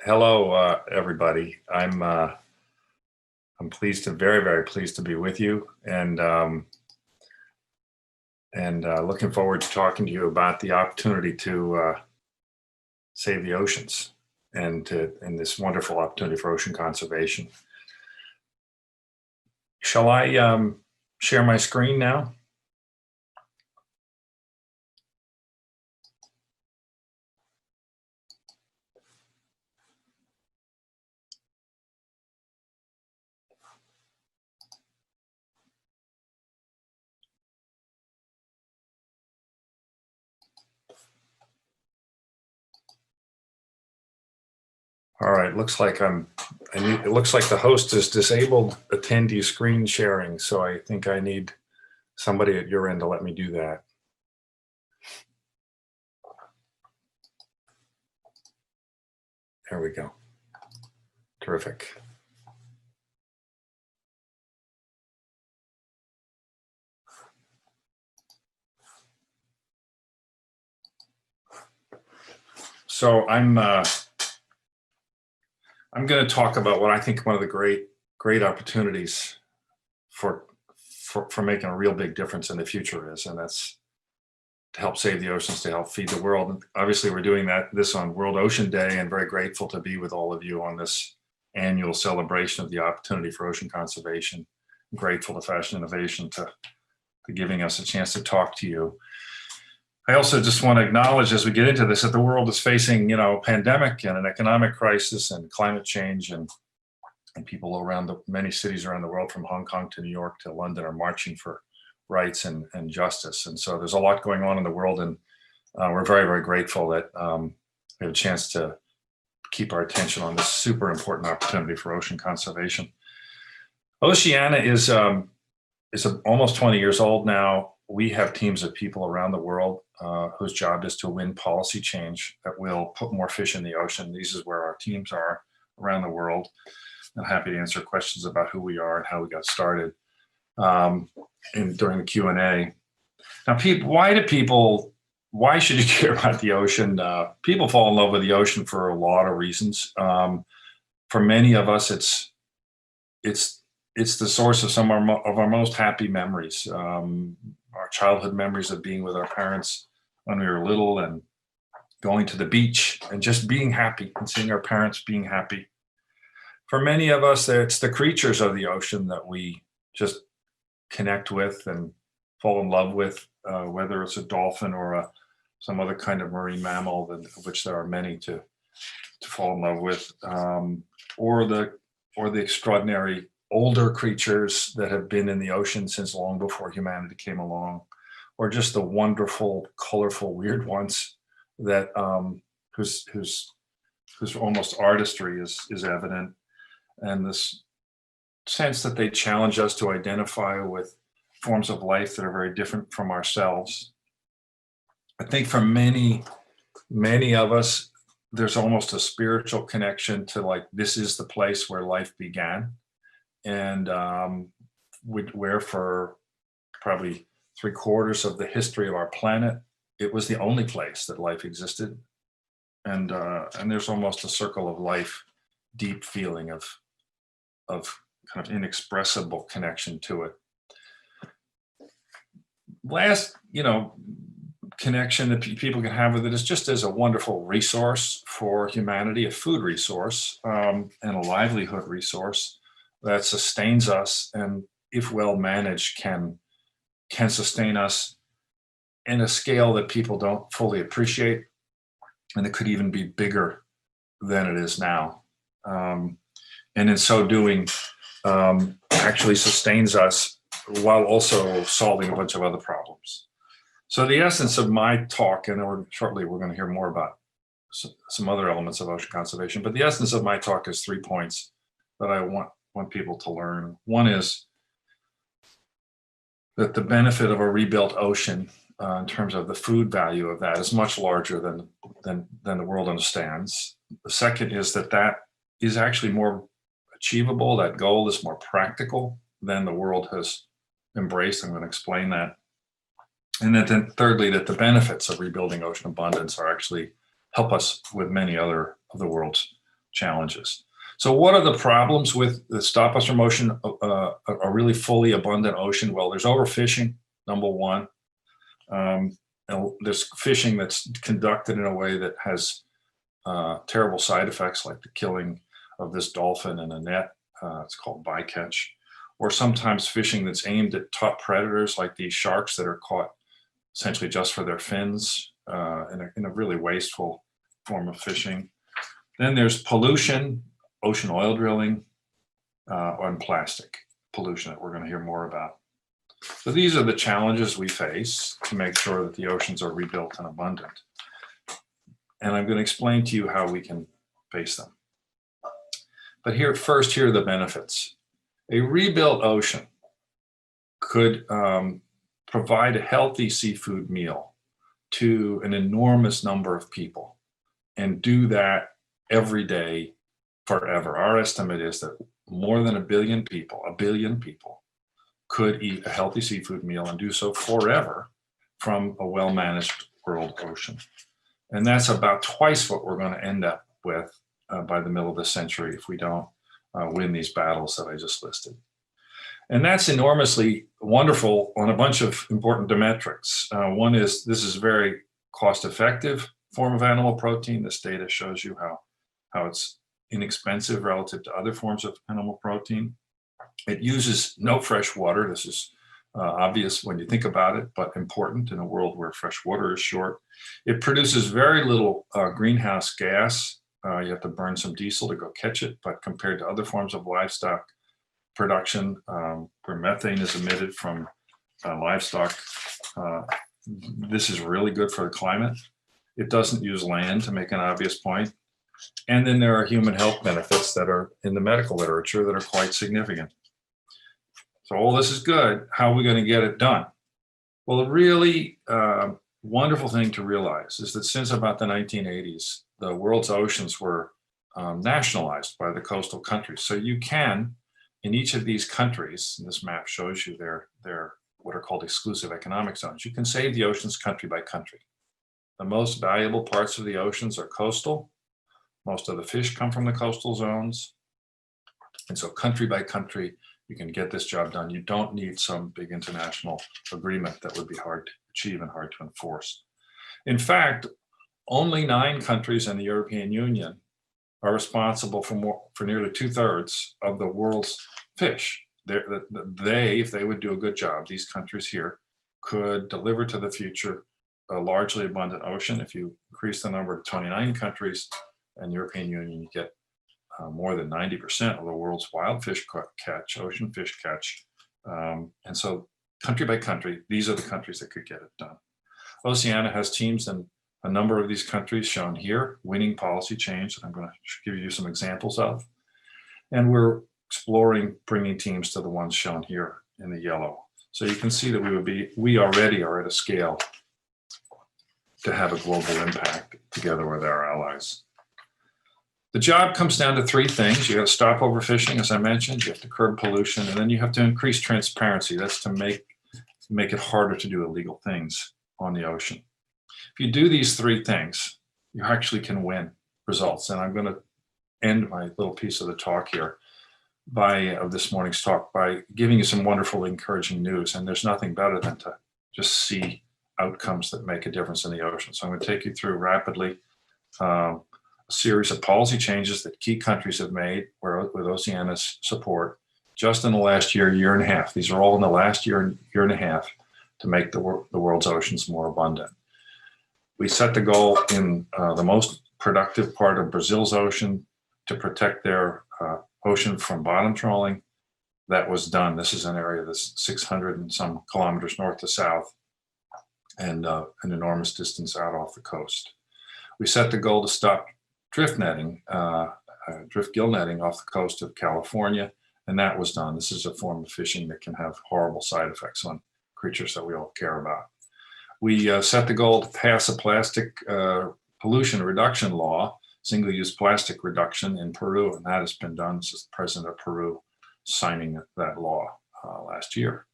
Hello, everybody. I'm pleased to, very pleased to be with you, and looking forward to talking to you about the opportunity to save the oceans and this wonderful opportunity for ocean conservation. Shall I share my screen now? All right, looks like it looks like the host has disabled attendee screen sharing, so I think I need somebody at your end to let me do that. There we go. Terrific. So I'm going to talk about what I think one of the great opportunities for making a real big difference in the future is, and that's to help save the oceans, to help feed the world. And obviously, we're doing this on World Ocean Day, and very grateful to be with all of you on this annual celebration of the opportunity for ocean conservation. I'm grateful to Fashion Innovation for giving us a chance to talk to you. I also just want to acknowledge as we get into this that the world is facing, pandemic and an economic crisis and climate change, and people around many cities around the world, from Hong Kong to New York to London, are marching for rights and justice. And so there's a lot going on in the world, and we're very grateful that we have a chance to keep our attention on this super important opportunity for ocean conservation. Oceana is almost 20 years old now. We have teams of people around the world whose job is to win policy change that will put more fish in the ocean. These is where our teams are around the world. I'm happy to answer questions about who we are and how we got started during the Q&A. Now, why should you care about the ocean? People fall in love with the ocean for a lot of reasons. For many of us, it's the source of some of our most happy memories. Our childhood memories of being with our parents when we were little and going to the beach and just being happy and seeing our parents being happy. For many of us, it's the creatures of the ocean that we just connect with and fall in love with, whether it's a dolphin or some other kind of marine mammal, of which there are many to fall in love with, or the extraordinary older creatures that have been in the ocean since long before humanity came along, or just the wonderful, colorful, weird ones that whose almost artistry is evident, and this sense that they challenge us to identify with forms of life that are very different from ourselves. I think for many of us, there's almost a spiritual connection to, like, this is the place where life began. And where for probably 3/4 of the history of our planet, it was the only place that life existed. And there's almost a circle of life, deep feeling of kind of inexpressible connection to it. Last, connection that people can have with it is just as a wonderful resource for humanity, a food resource, and a livelihood resource that sustains us, and if well managed can sustain us in a scale that people don't fully appreciate, and it could even be bigger than it is now. And in so doing, actually sustains us while also solving a bunch of other problems. So the essence of my talk, and shortly we're going to hear more about some other elements of ocean conservation, but the essence of my talk is 3 points that I want people to learn. One is that the benefit of a rebuilt ocean in terms of the food value of that is much larger than the world understands. The second is that is actually more achievable. That goal is more practical than the world has embraced. I'm going to explain that. And then thirdly, that the benefits of rebuilding ocean abundance are actually help us with many other of the world's challenges. So what are the problems with the stop us from ocean, a really fully abundant ocean? Well, there's overfishing, number one. And there's fishing that's conducted in a way that has terrible side effects, like the killing of this dolphin in a net. It's called bycatch. Or sometimes fishing that's aimed at top predators, like these sharks that are caught essentially just for their fins, in a really wasteful form of fishing. Then there's pollution, ocean oil drilling, and plastic pollution that we're going to hear more about. So these are the challenges we face to make sure that the oceans are rebuilt and abundant. And I'm going to explain to you how we can face them. But here are the benefits. A rebuilt ocean could provide a healthy seafood meal to an enormous number of people, and do that every day forever. Our estimate is that more than a billion people could eat a healthy seafood meal and do so forever from a well-managed world ocean. And that's about twice what we're going to end up with by the middle of the century if we don't win these battles that I just listed. And that's enormously wonderful on a bunch of important metrics. One is this is a very cost-effective form of animal protein. This data shows you how it's inexpensive relative to other forms of animal protein. It uses no fresh water. This is obvious when you think about it, but important in a world where fresh water is short. It produces very little greenhouse gas. You have to burn some diesel to go catch it, but compared to other forms of livestock production, where methane is emitted from livestock, this is really good for the climate. It doesn't use land, to make an obvious point. And then there are human health benefits that are in the medical literature that are quite significant. So all this is good. How are we going to get it done? Well, a really wonderful thing to realize is that since about the 1980s, the world's oceans were nationalized by the coastal countries. So you can, in each of these countries, and this map shows you their what are called exclusive economic zones, you can save the oceans country by country. The most valuable parts of the oceans are coastal. Most of the fish come from the coastal zones. And so country by country, you can get this job done. You don't need some big international agreement that would be hard to achieve and hard to enforce. In fact, only 9 countries in the European Union are responsible for nearly 2/3 of the world's fish. They, if they would do a good job, these countries here could deliver to the future a largely abundant ocean. If you increase the number to 29 countries in the European Union, you get more than 90% of the world's wild fish catch, ocean fish catch. And so country by country, these are the countries that could get it done. Oceana has teams in a number of these countries shown here, winning policy change that I'm going to give you some examples of. And we're exploring bringing teams to the ones shown here in the yellow. So you can see that we already are at a scale to have a global impact together with our allies. The job comes down to 3 things. You got to stop overfishing, as I mentioned. You have to curb pollution, and then you have to increase transparency. That's to make it harder to do illegal things on the ocean. If you do these 3 things, you actually can win results. And I'm going to end my little piece of the talk here of this morning's talk by giving you some wonderful, encouraging news. And there's nothing better than to just see outcomes that make a difference in the ocean. So I'm going to take you through rapidly a series of policy changes that key countries have made with Oceana's support just in the last year and a half. These are all in the last year and a half to make the world's oceans more abundant. We set the goal in the most productive part of Brazil's ocean to protect their ocean from bottom trawling. That was done. This is an area that's 600 and some kilometers north to south and an enormous distance out off the coast. We set the goal to stop drift netting, drift gill netting off the coast of California, and that was done. This is a form of fishing that can have horrible side effects on creatures that we all care about. We set the goal to pass a plastic pollution reduction law, single-use plastic reduction in Peru, and that has been done. This is the president of Peru signing that law last year.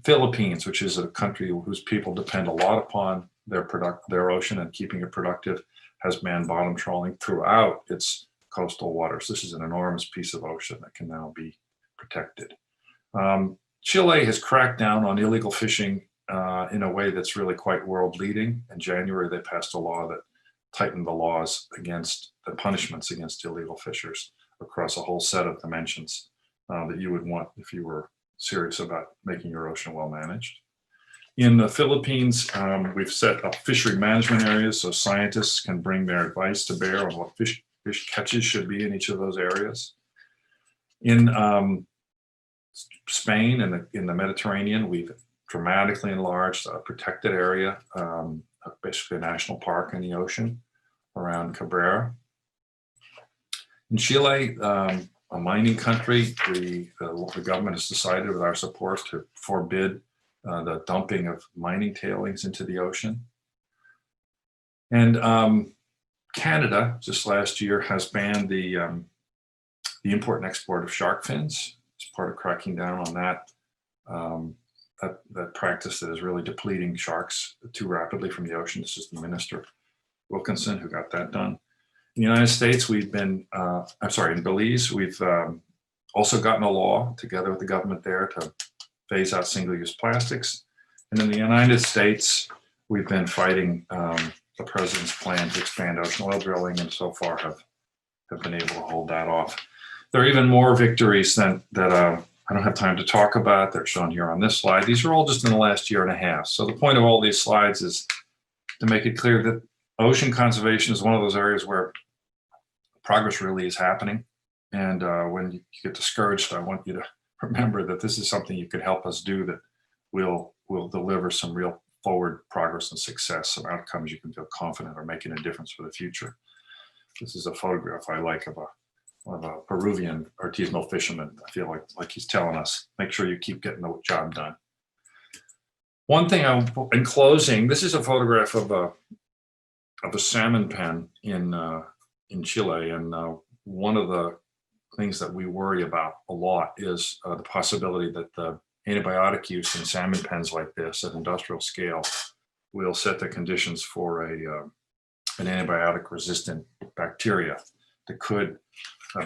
Philippines, which is a country whose people depend a lot upon their ocean and keeping it productive, has banned bottom trawling throughout its coastal waters. This is an enormous piece of ocean that can now be protected. Chile has cracked down on illegal fishing in a way that's really quite world leading. In January, they passed a law that tightened the laws against the punishments against illegal fishers across a whole set of dimensions that you would want if you were serious about making your ocean well managed. In the Philippines, we've set up fishery management areas so scientists can bring their advice to bear on what fish catches should be in each of those areas. In Spain and in the Mediterranean, we've dramatically enlarged a protected area, basically a national park in the ocean around Cabrera. In Chile, a mining country, the government has decided with our support to forbid the dumping of mining tailings into the ocean. And Canada, just last year, has banned the import and export of shark fins as part of cracking down on that practice that is really depleting sharks too rapidly from the ocean. This is the Minister Wilkinson who got that done. In the United States, in Belize, we've also gotten a law together with the government there to phase out single-use plastics. And in the United States, we've been fighting the president's plan to expand ocean oil drilling, and so far have been able to hold that off. There are even more victories that I don't have time to talk about. They're shown here on this slide. These are all just in the last year and a half. So the point of all these slides is to make it clear that ocean conservation is one of those areas where progress really is happening. And when you get discouraged, I want you to remember that this is something you could help us do that will deliver some real forward progress and success, some outcomes you can feel confident are making a difference for the future. This is a photograph I like of a Peruvian artisanal fisherman. I feel like he's telling us, make sure you keep getting the job done. One thing in closing, this is a photograph of a salmon pen in Chile, and one of the things that we worry about a lot is the possibility that the antibiotic use in salmon pens like this at industrial scale will set the conditions for an antibiotic-resistant bacteria that could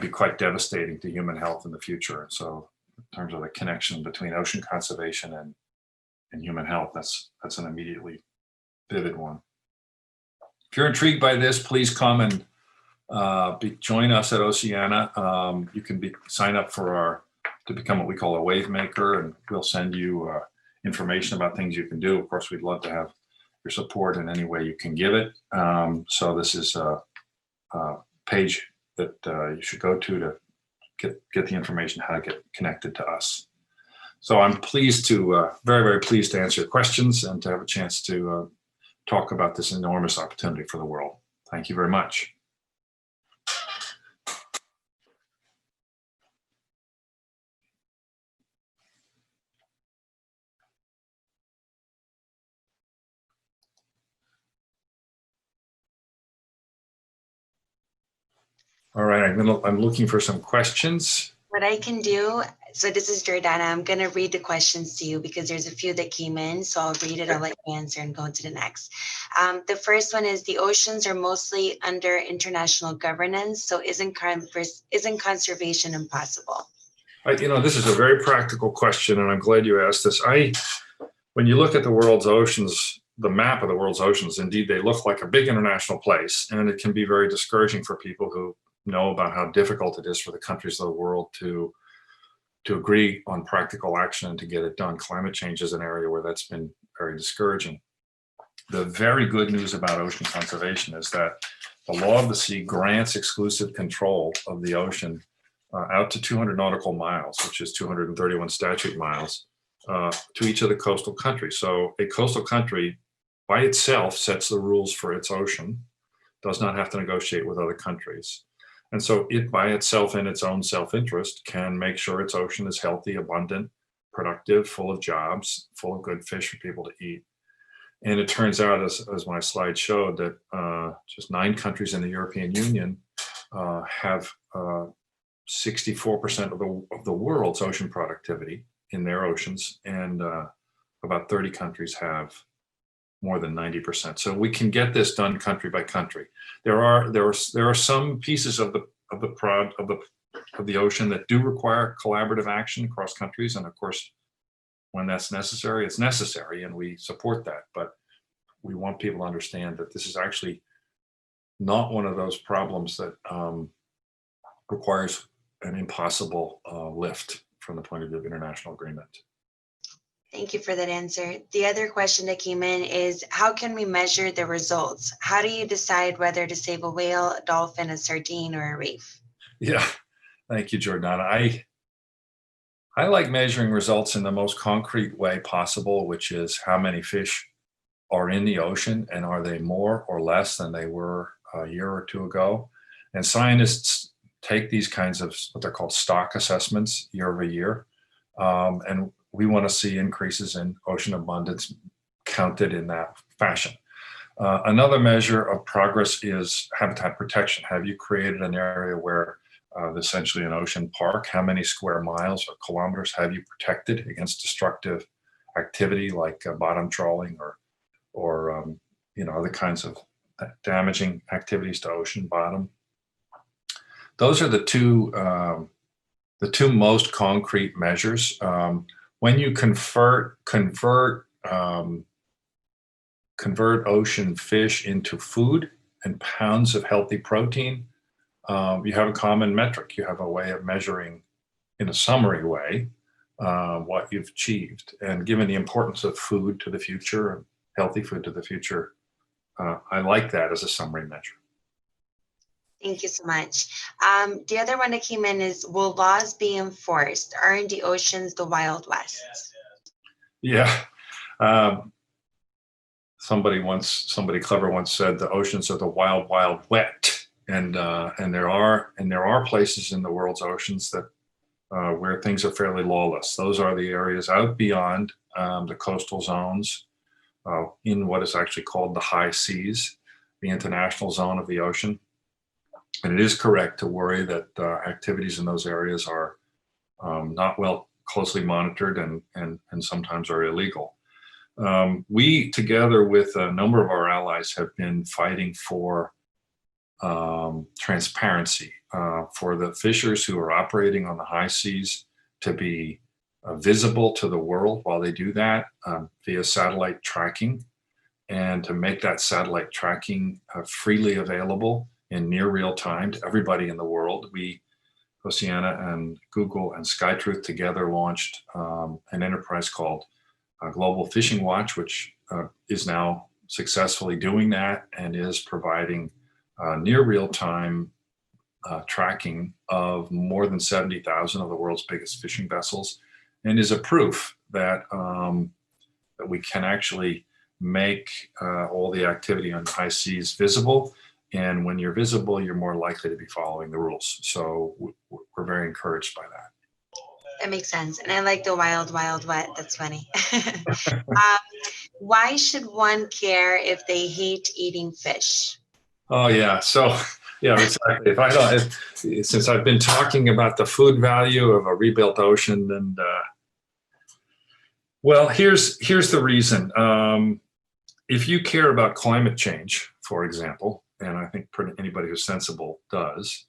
be quite devastating to human health in the future. So in terms of the connection between ocean conservation and human health, that's an immediately vivid one. If you're intrigued by this, please come and join us at Oceana. You can sign up to become what we call a wave maker, and we'll send you information about things you can do. Of course, we'd love to have your support in any way you can give it. So this is a page that you should go to get the information how to get connected to us. So I'm pleased to, very, very pleased to answer your questions and to have a chance to talk about this enormous opportunity for the world. Thank you very much. All right, I'm looking for some questions. What I can do, so this is Jordana, I'm gonna read the questions to you because there's a few that came in, so I'll read it, I'll let you answer and go on to the next. The first one is, the oceans are mostly under international governance, so isn't conservation impossible? This is a very practical question, and I'm glad you asked this. When you look at the world's oceans, the map of the world's oceans, indeed, they look like a big international place, and it can be very discouraging for people who know about how difficult it is for the countries of the world to agree on practical action and to get it done. Climate change is an area where that's been very discouraging. The very good news about ocean conservation is that the law of the sea grants exclusive control of the ocean out to 200 nautical miles, which is 231 statute miles, to each of the coastal countries. So a coastal country by itself sets the rules for its ocean, does not have to negotiate with other countries. And so it by itself, in its own self-interest, can make sure its ocean is healthy, abundant, productive, full of jobs, full of good fish for people to eat. And it turns out, as my slide showed, that just 9 countries in the European Union have 64% of the world's ocean productivity in their oceans, and about 30 countries have more than 90%. So we can get this done country by country. There are some pieces of the ocean that do require collaborative action across countries, and of course, when that's necessary, it's necessary, and we support that. But we want people to understand that this is actually not one of those problems that requires an impossible lift from the point of view of international agreement. Thank you for that answer. The other question that came in is, how can we measure the results? How do you decide whether to save a whale, a dolphin, a sardine, or a reef? Yeah, thank you, Jordana. I like measuring results in the most concrete way possible, which is how many fish are in the ocean, and are they more or less than they were a year or two ago? And scientists take these kinds of what they're called stock assessments year over year. And we want to see increases in ocean abundance counted in that fashion. Another measure of progress is habitat protection. Have you created an area where essentially an ocean park? How many square miles or kilometers have you protected against destructive activity like bottom trawling or other kinds of damaging activities to ocean bottom? Those are the two most concrete measures. When you convert ocean fish into food and pounds of healthy protein, you have a common metric. You have a way of measuring in a summary way what you've achieved. And given the importance of food to the future and healthy food to the future, I like that as a summary measure. Thank you so much. The other one that came in is, will laws be enforced? Aren't the oceans the Wild West? Yeah. Somebody clever once said the oceans are the wild, wild wet. And there are places in the world's oceans that where things are fairly lawless. Those are the areas out beyond the coastal zones in what is actually called the high seas, the international zone of the ocean. And it is correct to worry that activities in those areas are not closely monitored and sometimes are illegal. We, together with a number of our allies, have been fighting for transparency for the fishers who are operating on the high seas to be visible to the world while they do that via satellite tracking, and to make that satellite tracking freely available in near real time to everybody in the world. We, Oceana and Google and SkyTruth together launched an enterprise called Global Fishing Watch, which is now successfully doing that and is providing near real-time tracking of more than 70,000 of the world's biggest fishing vessels, and is a proof that that we can actually make all the activity on the high seas visible. And when you're visible, you're more likely to be following the rules. So we're very encouraged by that. That makes sense. And I like the wild, wild wet. That's funny. Why should one care if they hate eating fish? Oh yeah. So yeah, exactly. Since I've been talking about the food value of a rebuilt ocean, and well, here's the reason. If you care about climate change, for example, and I think anybody who's sensible does,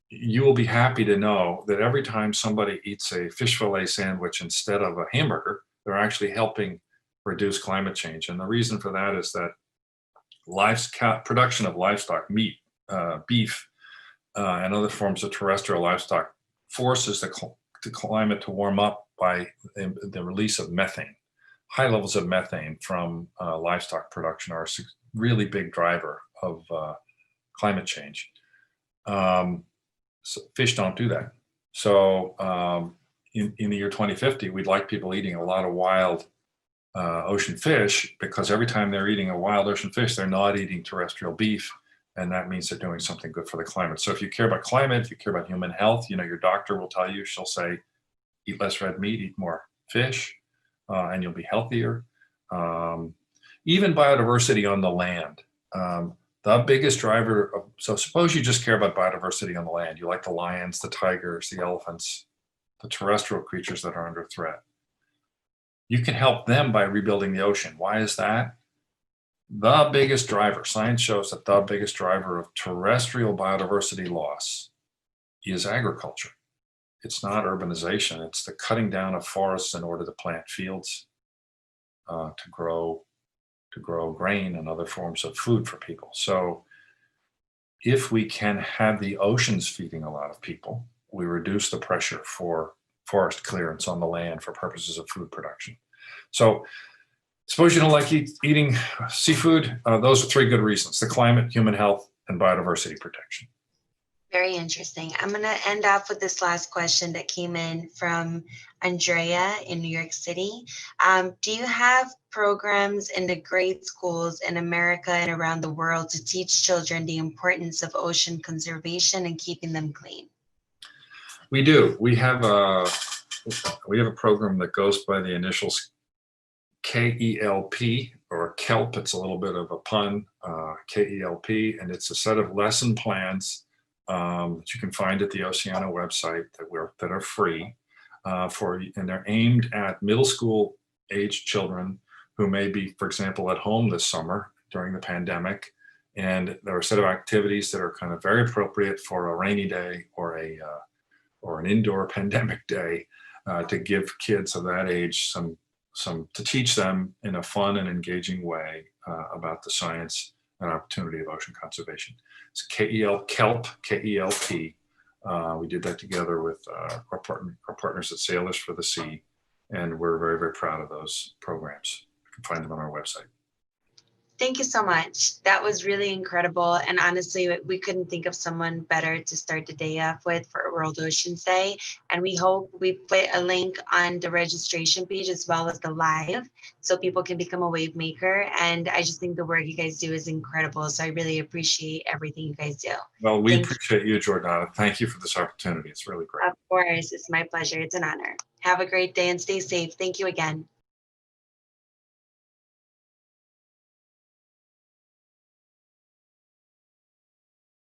you will be happy to know that every time somebody eats a fish fillet sandwich instead of a hamburger, they're actually helping reduce climate change. And the reason for that is that production of livestock, meat, beef, and other forms of terrestrial livestock forces the climate to warm up by the release of methane. High levels of methane from livestock production are a really big driver of climate change. So fish don't do that. So in the year 2050, we'd like people eating a lot of wild ocean fish, because every time they're eating a wild ocean fish, they're not eating terrestrial beef, and that means they're doing something good for the climate. So if you care about climate, if you care about human health, your doctor will tell you, she'll say, eat less red meat, eat more fish, and you'll be healthier. Even biodiversity on the land. The biggest driver so suppose you just care about biodiversity on the land. You like the lions, the tigers, the elephants, the terrestrial creatures that are under threat. You can help them by rebuilding the ocean. Why is that? The biggest driver, science shows that the biggest driver of terrestrial biodiversity loss is agriculture. It's not urbanization, it's the cutting down of forests in order to plant fields, to grow grain and other forms of food for people. So if we can have the oceans feeding a lot of people, we reduce the pressure for forest clearance on the land for purposes of food production. So suppose you don't like eating seafood. Those are three good reasons: the climate, human health, and biodiversity protection. Very interesting. I'm going to end off with this last question that came in from Andrea in New York City. Do you have programs in the grade schools in America and around the world to teach children the importance of ocean conservation and keeping them clean? We do. We have a program that goes by the initials KELP, or KELP. It's a little bit of a pun, KELP, and it's a set of lesson plans that you can find at the Oceana website that are free and they're aimed at middle school age children who may be, for example, at home this summer during the pandemic. And there are a set of activities that are kind of very appropriate for a rainy day or an indoor pandemic day, to give kids of that age to teach them in a fun and engaging way about the science and opportunity of ocean conservation. It's KELP, KELP. We did that together with our partners at Sailors for the Sea, and we're very, very proud of those programs. You can find them on our website. Thank you so much. That was really incredible. And honestly, we couldn't think of someone better to start the day off with for World Oceans Day. And we hope we put a link on the registration page as well as the live so people can become a wave maker. And I just think the work you guys do is incredible. So I really appreciate everything you guys do. Well, we appreciate you, Jordana. Thank you for this opportunity. It's really great. Of course. It's my pleasure. It's an honor. Have a great day and stay safe. Thank you again.